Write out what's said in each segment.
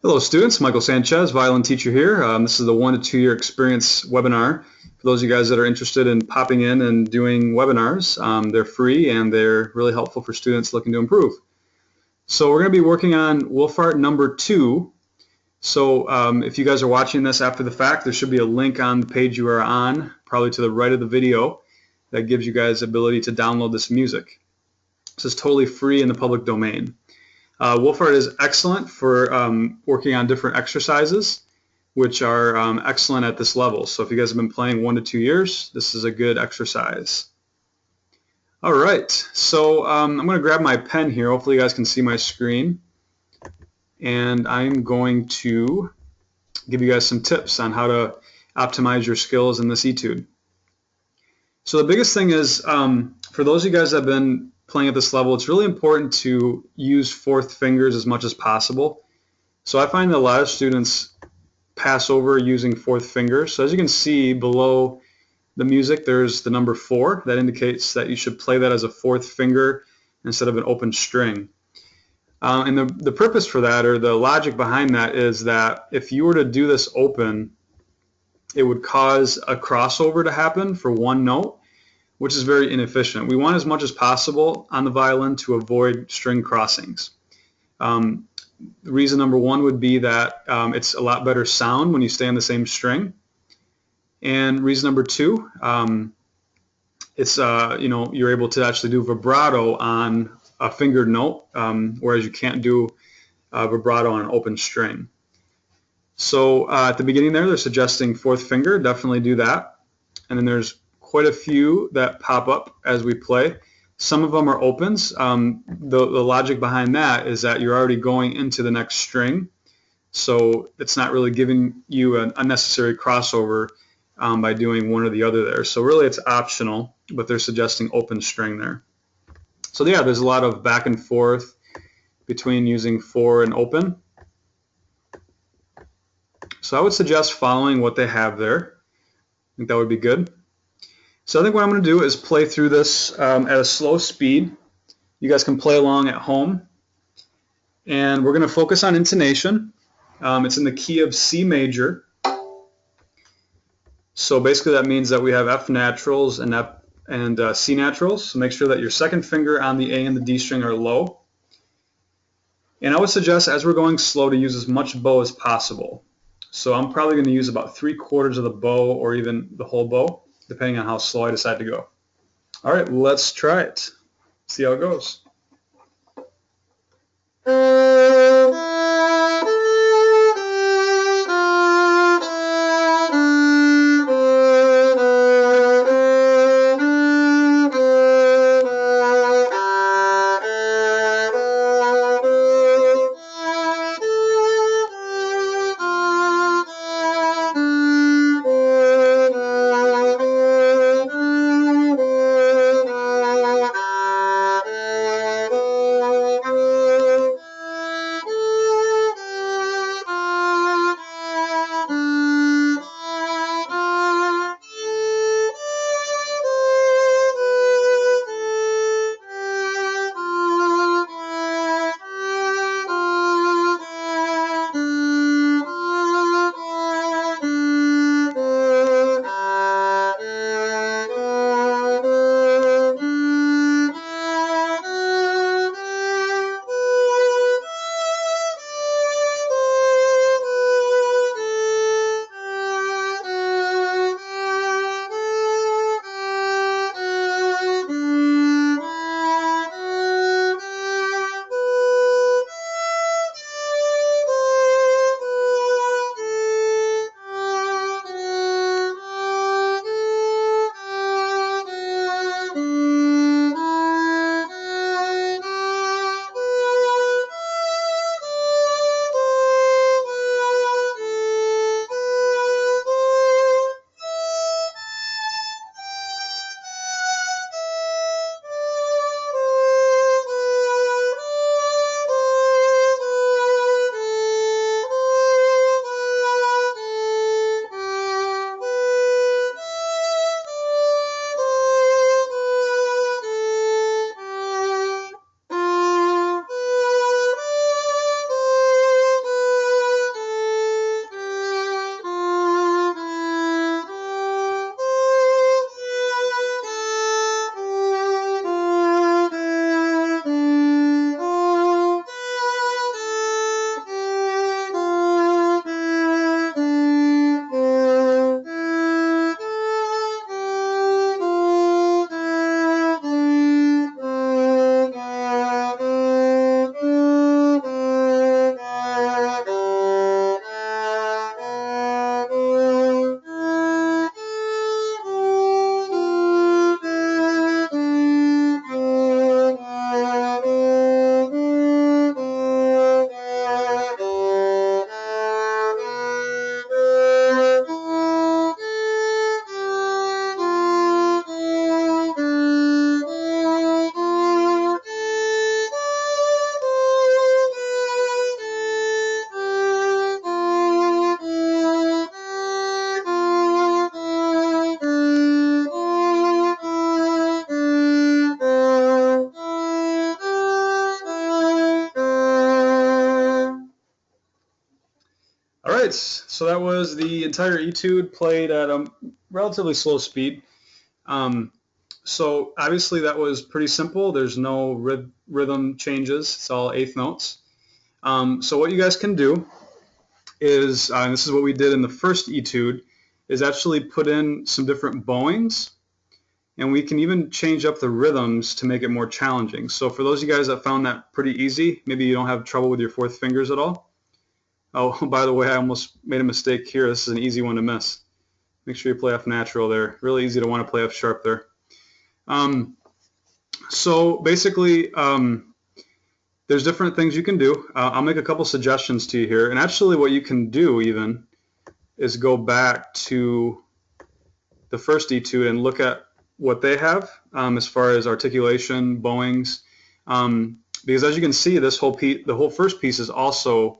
Hello students, Michael Sanchez, violin teacher here. This is the 1 to 2 year experience webinar. For those of you guys that are interested in popping in and doing webinars, they're free and they're really helpful for students looking to improve. So we're going to be working on Wohlfahrt number 2. So if you guys are watching this after the fact, there should be a link on the page you are on, probably to the right of the video, that gives you guys the ability to download this music. This is totally free in the public domain. Wohlfahrt is excellent for working on different exercises, which are excellent at this level. So if you guys have been playing 1 to 2 years, this is a good exercise. All right, so I'm going to grab my pen here. Hopefully you guys can see my screen. And I'm going to give you guys some tips on how to optimize your skills in this etude. So the biggest thing is, for those of you guys that have been playing at this level, it's really important to use fourth fingers as much as possible. So I find that a lot of students pass over using fourth fingers. So as you can see below the music, there's the number 4. That indicates that you should play that as a fourth finger instead of an open string. And the purpose for that, or the logic behind that, is that if you were to do this open, it would cause a crossover to happen for one note, which is very inefficient. We want as much as possible on the violin to avoid string crossings. Reason number 1 would be that it's a lot better sound when you stay on the same string. And reason number 2, it's you're able to actually do vibrato on a fingered note, whereas you can't do vibrato on an open string. So at the beginning there, they're suggesting fourth finger. Definitely do that. And then there's quite a few that pop up as we play. Some of them are opens. The logic behind that is that you're already going into the next string, so it's not really giving you an unnecessary crossover by doing one or the other there. So really it's optional, but they're suggesting open string there. So yeah, there's a lot of back and forth between using 4 and open. So I would suggest following what they have there. I think that would be good. So I think what I'm going to do is play through this at a slow speed. You guys can play along at home. And we're going to focus on intonation. It's in the key of C major. So basically that means that we have F naturals and C naturals. So make sure that your second finger on the A and the D string are low. And I would suggest, as we're going slow, to use as much bow as possible. So I'm probably going to use about 3/4 of the bow, or even the whole bow, depending on how slow I decide to go. All right, let's try it. See how it goes. right, so that was the entire etude played at a relatively slow speed. So obviously that was pretty simple. There's no rhythm changes. It's all eighth notes. So what you guys can do is, and this is what we did in the first etude, is actually put in some different bowings, and we can even change up the rhythms to make it more challenging. So for those of you guys that found that pretty easy, maybe you don't have trouble with your fourth fingers at all. Oh, by the way, I almost made a mistake here. This is an easy one to miss. Make sure you play F natural there. Really easy to want to play F sharp there. So basically, there's different things you can do. I'll make a couple suggestions to you here. And actually what you can do even is go back to the first etude and look at what they have as far as articulation, bowings. Because as you can see, this whole piece, the whole first piece is also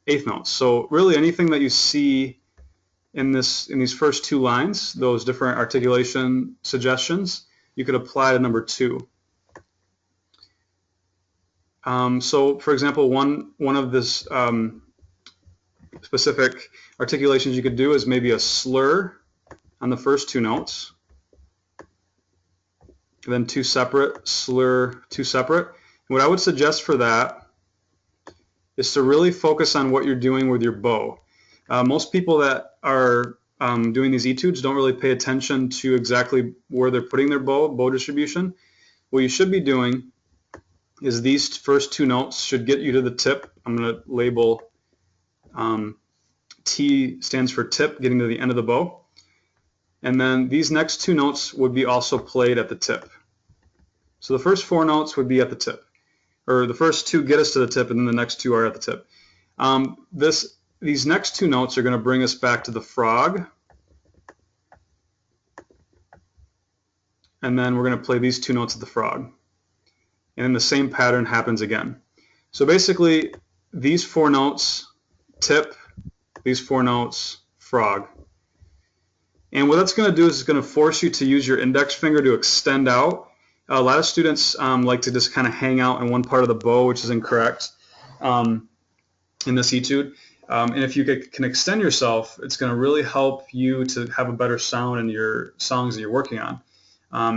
eighth notes. So really anything that you see in these first two lines, those different articulation suggestions, you could apply to number 2. So for example, one of this specific articulations you could do is maybe a slur on the first 2 notes, and then 2 separate, slur, 2 separate. And what I would suggest for that is to really focus on what you're doing with your bow. Most people that are doing these etudes don't really pay attention to exactly where they're putting their bow distribution. What you should be doing is these first 2 notes should get you to the tip. I'm going to label T stands for tip, getting to the end of the bow. And then these next 2 notes would be also played at the tip. So the first 4 notes would be at the tip. Or the first 2 get us to the tip, and then the next 2 are at the tip. These next 2 notes are going to bring us back to the frog. And then we're going to play these 2 notes at the frog. And then the same pattern happens again. So basically, these 4 notes, tip, these 4 notes, frog. And what that's going to do is it's going to force you to use your index finger to extend out. A lot of students like to just kind of hang out in one part of the bow, which is incorrect in this etude. And if you can extend yourself, it's going to really help you to have a better sound in your songs that you're working on.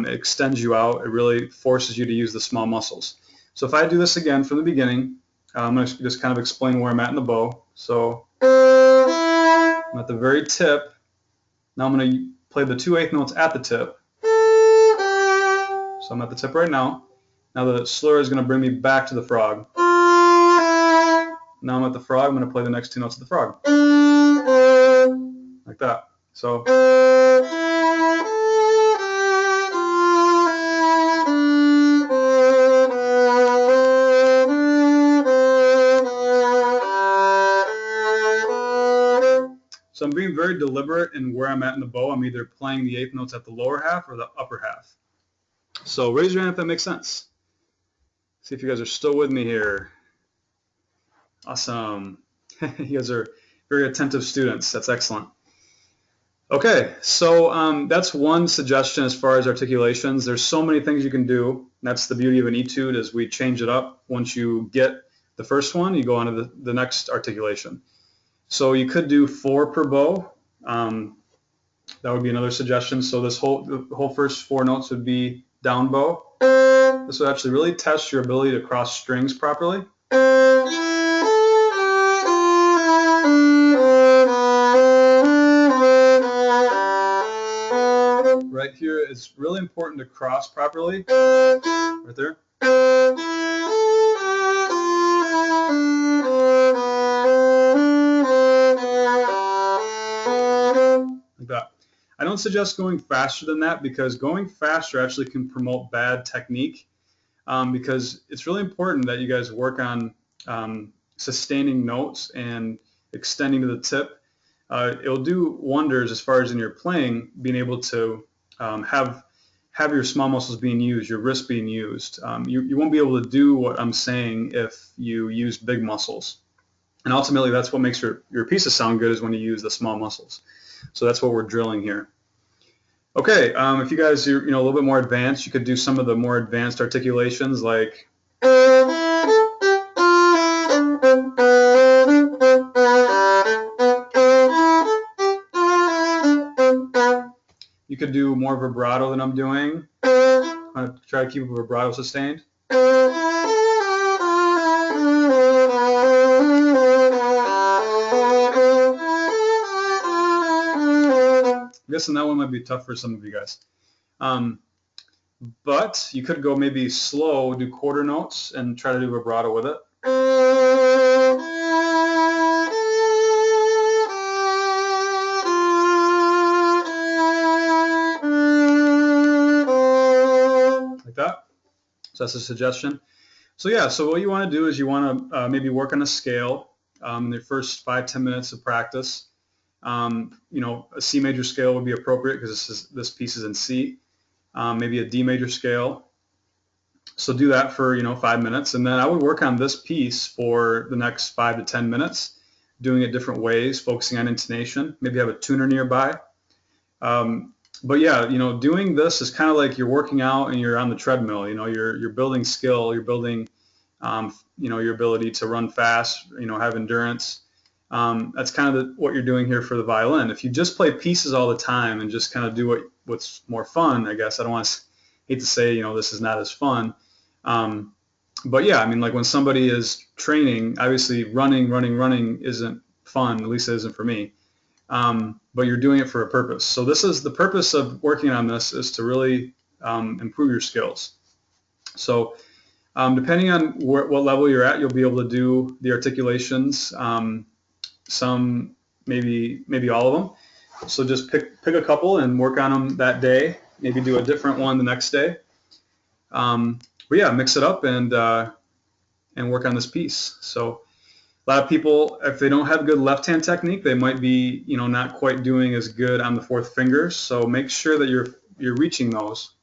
It extends you out. It really forces you to use the small muscles. So if I do this again from the beginning, I'm going to just kind of explain where I'm at in the bow. So I'm at the very tip. Now I'm going to play the 2 eighth notes at the tip. So I'm at the tip right now. Now the slur is going to bring me back to the frog. Now I'm at the frog. I'm going to play the next 2 notes of the frog. Like that. So I'm being very deliberate in where I'm at in the bow. I'm either playing the eighth notes at the lower half or the upper half. So raise your hand if that makes sense. See if you guys are still with me here. Awesome. You guys are very attentive students. That's excellent. Okay, so that's one suggestion as far as articulations. There's so many things you can do. That's the beauty of an etude, is we change it up. Once you get the first one, you go on to the next articulation. So you could do 4 per bow. That would be another suggestion. So the whole first 4 notes would be down bow. This would actually really test your ability to cross strings properly. Right here, it's really important to cross properly. Right there. Like that. I don't suggest going faster than that, because going faster actually can promote bad technique, because it's really important that you guys work on sustaining notes and extending to the tip. It'll do wonders as far as in your playing, being able to have your small muscles being used, your wrist being used. You won't be able to do what I'm saying if you use big muscles. And ultimately, that's what makes your pieces sound good, is when you use the small muscles. So that's what we're drilling here. Okay, if you guys are a little bit more advanced, you could do some of the more advanced articulations, like could do more vibrato than I'm doing. I'm going to try to keep a vibrato sustained. I'm guessing that one might be tough for some of you guys. But you could go maybe slow, do quarter notes, and try to do vibrato with it. Like that. So that's a suggestion. So yeah, so what you want to do is you want to maybe work on a scale in the first 5-10 minutes of practice. You know, a C major scale would be appropriate because this piece is in C. Maybe a D major scale. So do that for 5 minutes, and then I would work on this piece for the next 5 to 10 minutes, doing it different ways, focusing on intonation. Maybe have a tuner nearby. But yeah, doing this is kind of like you're working out and you're on the treadmill. You're building skill, you're building your ability to run fast, have endurance. That's kind of what you're doing here for the violin. If you just play pieces all the time and just kind of do what's more fun, I guess, I don't want to hate to say, this is not as fun. But yeah, I mean, like when somebody is training, obviously running isn't fun, at least it isn't for me. But you're doing it for a purpose. So this is the purpose of working on this, is to really improve your skills. So depending on what level you're at, you'll be able to do the articulations, some maybe all of them. So just pick a couple and work on them that day. Maybe do a different one the next day. But yeah, mix it up and work on this piece. So a lot of people, if they don't have good left-hand technique, they might be, not quite doing as good on the fourth fingers. So make sure that you're reaching those.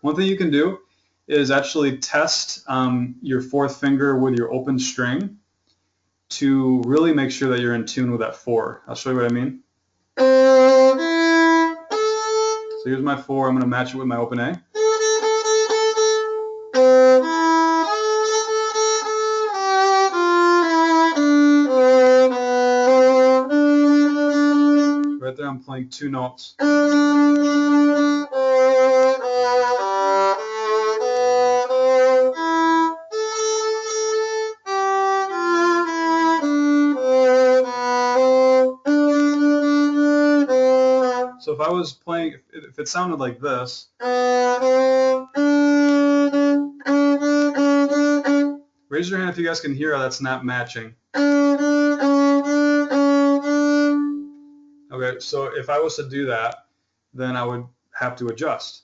One thing you can do is actually test your fourth finger with your open string to really make sure that you're in tune with that 4. I'll show you what I mean. So here's my 4. I'm going to match it with my open A. Right there, I'm playing 2 notes. So if I was playing, if it sounded like this, raise your hand if you guys can hear how that's not matching. Okay, so if I was to do that, then I would have to adjust.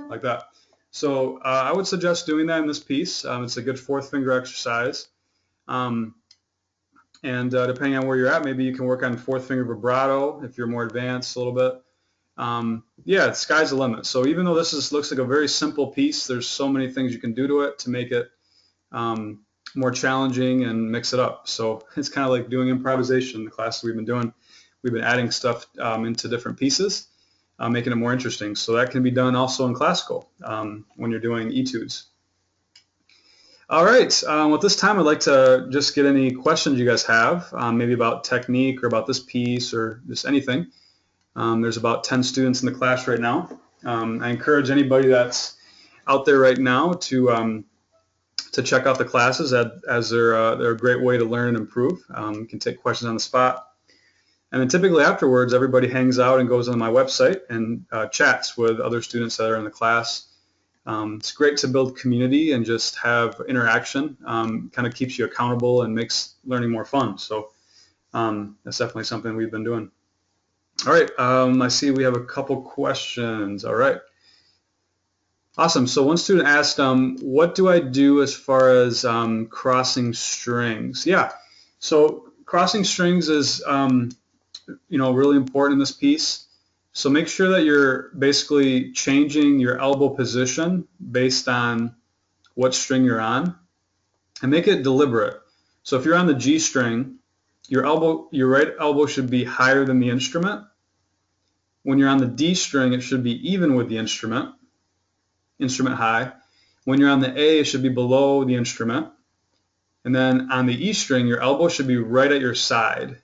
Like that. So I would suggest doing that in this piece. It's a good fourth finger exercise. And depending on where you're at, maybe you can work on fourth finger vibrato if you're more advanced a little bit. Yeah, the sky's the limit. So even though this looks like a very simple piece, there's so many things you can do to it to make it more challenging and mix it up. So it's kind of like doing improvisation. The classes we've been doing, we've been adding stuff into different pieces, making it more interesting. So that can be done also in classical when you're doing etudes. All right, well, at this time I'd like to just get any questions you guys have, maybe about technique or about this piece or just anything. There's about 10 students in the class right now. I encourage anybody that's out there right now to check out the classes as they're a great way to learn and improve. You can take questions on the spot. And then typically afterwards, everybody hangs out and goes on my website and chats with other students that are in the class. It's great to build community and just have interaction. Kind of keeps you accountable and makes learning more fun. So that's definitely something we've been doing. All right, I see we have a couple questions. All right. Awesome. So one student asked, what do I do as far as crossing strings? Yeah, so crossing strings is really important in this piece. So make sure that you're basically changing your elbow position based on what string you're on, and make it deliberate. So if you're on the G string, your right elbow should be higher than the instrument. When you're on the D string, it should be even with the instrument high. When you're on the A, it should be below the instrument. And then on the E string, your elbow should be right at your side.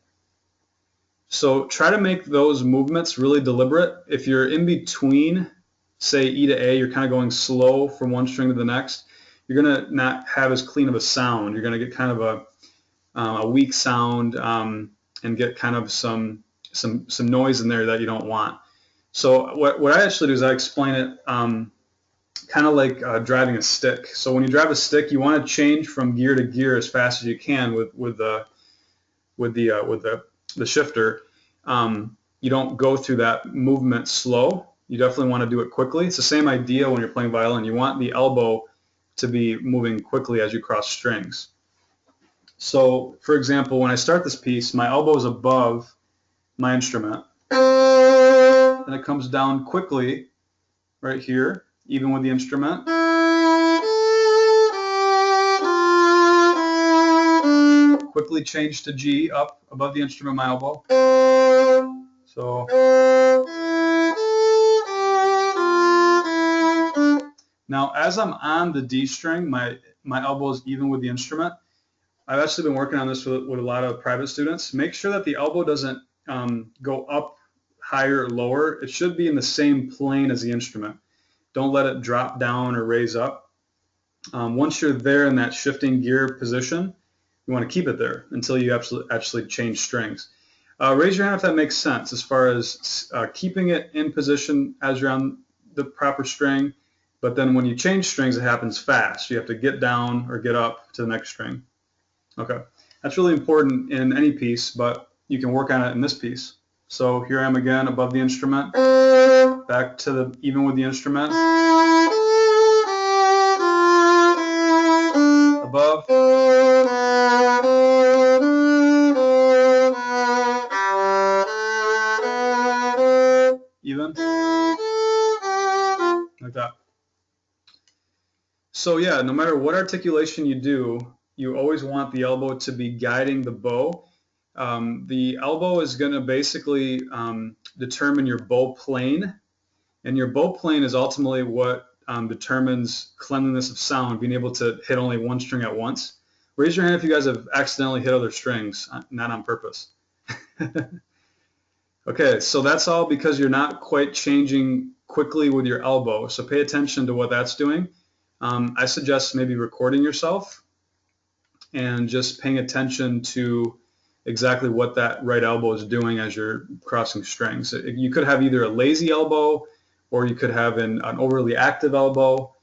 So try to make those movements really deliberate. If you're in between, say E to A, you're kind of going slow from one string to the next, you're going to not have as clean of a sound. You're going to get kind of a weak sound and get kind of some noise in there that you don't want. So what I actually do is I explain it kind of like driving a stick. So when you drive a stick, you want to change from gear to gear as fast as you can with the shifter. You don't go through that movement slow. You definitely want to do it quickly. It's the same idea when you're playing violin. You want the elbow to be moving quickly as you cross strings. So, for example, when I start this piece, my elbow is above my instrument. Then it comes down quickly right here, even with the instrument. Quickly change to G, up above the instrument, my elbow. So. Now, as I'm on the D string, my elbow is even with the instrument. I've actually been working on this with a lot of private students. Make sure that the elbow doesn't go up higher or lower. It should be in the same plane as the instrument. Don't let it drop down or raise up. Once you're there in that shifting gear position, you want to keep it there until you actually change strings. Raise your hand if that makes sense as far as keeping it in position as you're on the proper string, but then when you change strings, it happens fast. You have to get down or get up to the next string. Okay, that's really important in any piece, but you can work on it in this piece. So here I am again above the instrument, back to the even with the instrument, above, even, like that. So yeah, no matter what articulation you do, you always want the elbow to be guiding the bow. The elbow is going to basically determine your bow plane, and your bow plane is ultimately what determines cleanliness of sound, being able to hit only one string at once. Raise your hand if you guys have accidentally hit other strings, not on purpose. Okay, so that's all because you're not quite changing quickly with your elbow, so pay attention to what that's doing. I suggest maybe recording yourself and just paying attention to exactly what that right elbow is doing as you're crossing strings. You could have either a lazy elbow or you could have an overly active elbow.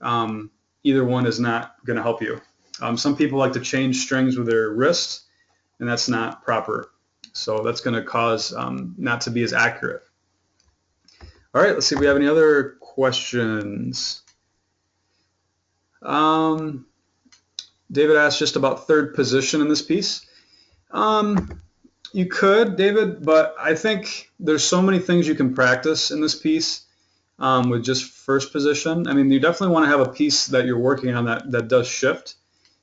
Either one is not going to help you. Some people like to change strings with their wrists, and that's not proper. So that's going to cause not to be as accurate. All right, let's see if we have any other questions. David asked just about third position in this piece. You could, David, but I think there's so many things you can practice in this piece with just first position. I mean, you definitely want to have a piece that you're working on that does shift.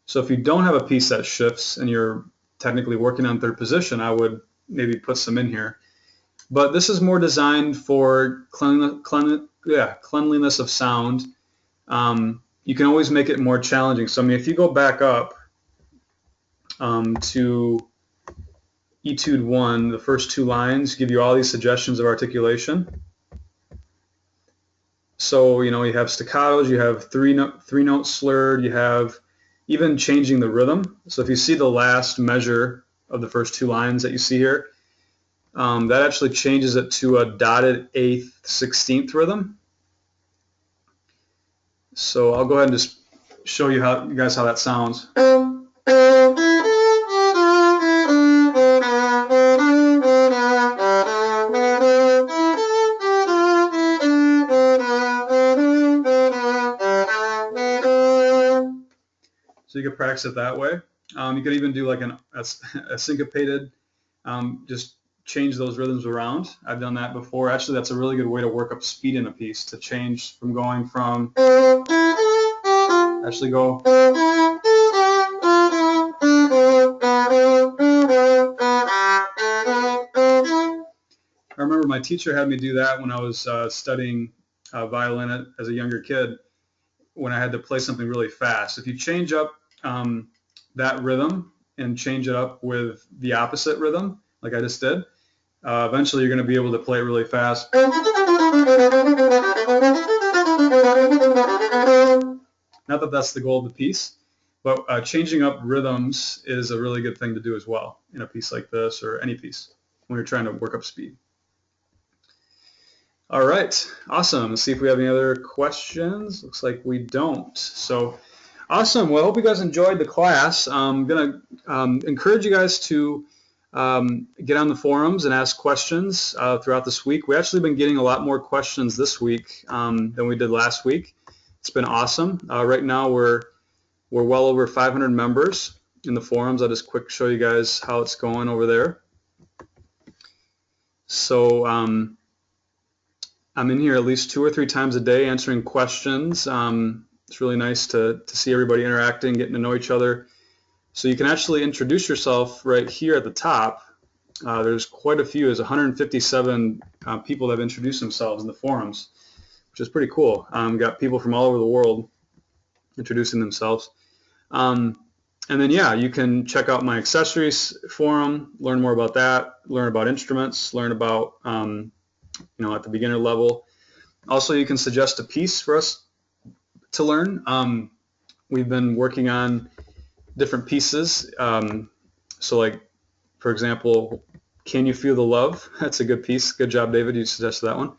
So if you don't have a piece that shifts and you're technically working on third position, I would maybe put some in here. But this is more designed for cleanliness of sound. You can always make it more challenging. So I mean, if you go back up to Etude 1, the first two lines give you all these suggestions of articulation. So you know, you have staccatos, you have three note slurred, you have even changing the rhythm. So if you see the last measure of the first two lines that you see here, that actually changes it to a dotted 8th 16th rhythm. So I'll go ahead and just show you guys how that sounds. So you could practice it that way. You could even do like a syncopated, just change those rhythms around. I've done that before. Actually, that's a really good way to work up speed in a piece, to change from going from, actually go. I remember my teacher had me do that when I was studying violin as a younger kid, when I had to play something really fast. If you change up that rhythm and change it up with the opposite rhythm, like I just did, eventually you're going to be able to play it really fast. Not that that's the goal of the piece, but changing up rhythms is a really good thing to do as well in a piece like this or any piece when you're trying to work up speed. All right, awesome. Let's see if we have any other questions. Looks like we don't. So awesome. Well, I hope you guys enjoyed the class. I'm going to encourage you guys to get on the forums and ask questions throughout this week. We've actually been getting a lot more questions this week than we did last week. It's been awesome. Right now we're well over 500 members in the forums. I'll just quick show you guys how it's going over there. So I'm in here at least 2 or 3 times a day answering questions. It's really nice to see everybody interacting, getting to know each other. So you can actually introduce yourself right here at the top. There's quite a few. There's 157 people that have introduced themselves in the forums, which is pretty cool. Got people from all over the world introducing themselves. And then, yeah, you can check out my accessories forum, learn more about that, learn about instruments, learn about, at the beginner level. Also, you can suggest a piece for us to learn. We've been working on different pieces. So, like, for example, Can You Feel the Love? That's a good piece. Good job, David. You suggested that one.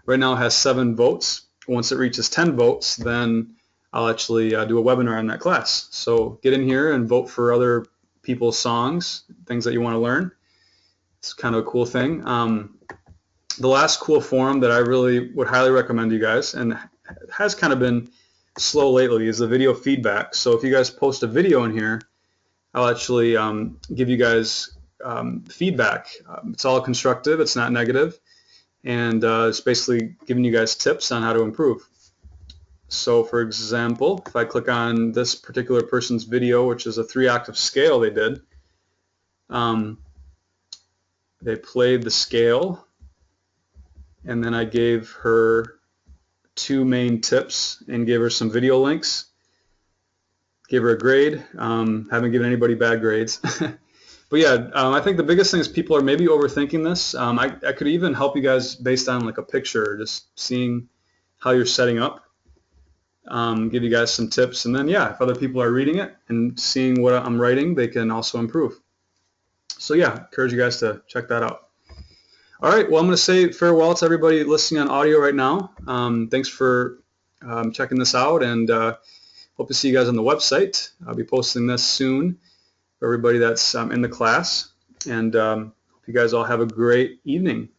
Right now it has 7 votes. Once it reaches 10 votes, then I'll actually do a webinar on that class. So get in here and vote for other people's songs, things that you want to learn. It's kind of a cool thing. The last cool forum that I really would highly recommend to you guys, and has kind of been slow lately, is the video feedback. So if you guys post a video in here, I'll actually give you guys feedback. It's all constructive. It's not negative. And it's basically giving you guys tips on how to improve. So for example, if I click on this particular person's video, which is a 3-octave scale they did, they played the scale, and then I gave her 2 main tips and gave her some video links. Gave her a grade. Haven't given anybody bad grades. But yeah, I think the biggest thing is people are maybe overthinking this. I could even help you guys based on like a picture, just seeing how you're setting up. Give you guys some tips, and then yeah, if other people are reading it and seeing what I'm writing, they can also improve. So yeah, encourage you guys to check that out. All right, well, I'm going to say farewell to everybody listening on audio right now. Thanks for checking this out, and hope to see you guys on the website. I'll be posting this soon for everybody that's in the class, and hope you guys all have a great evening.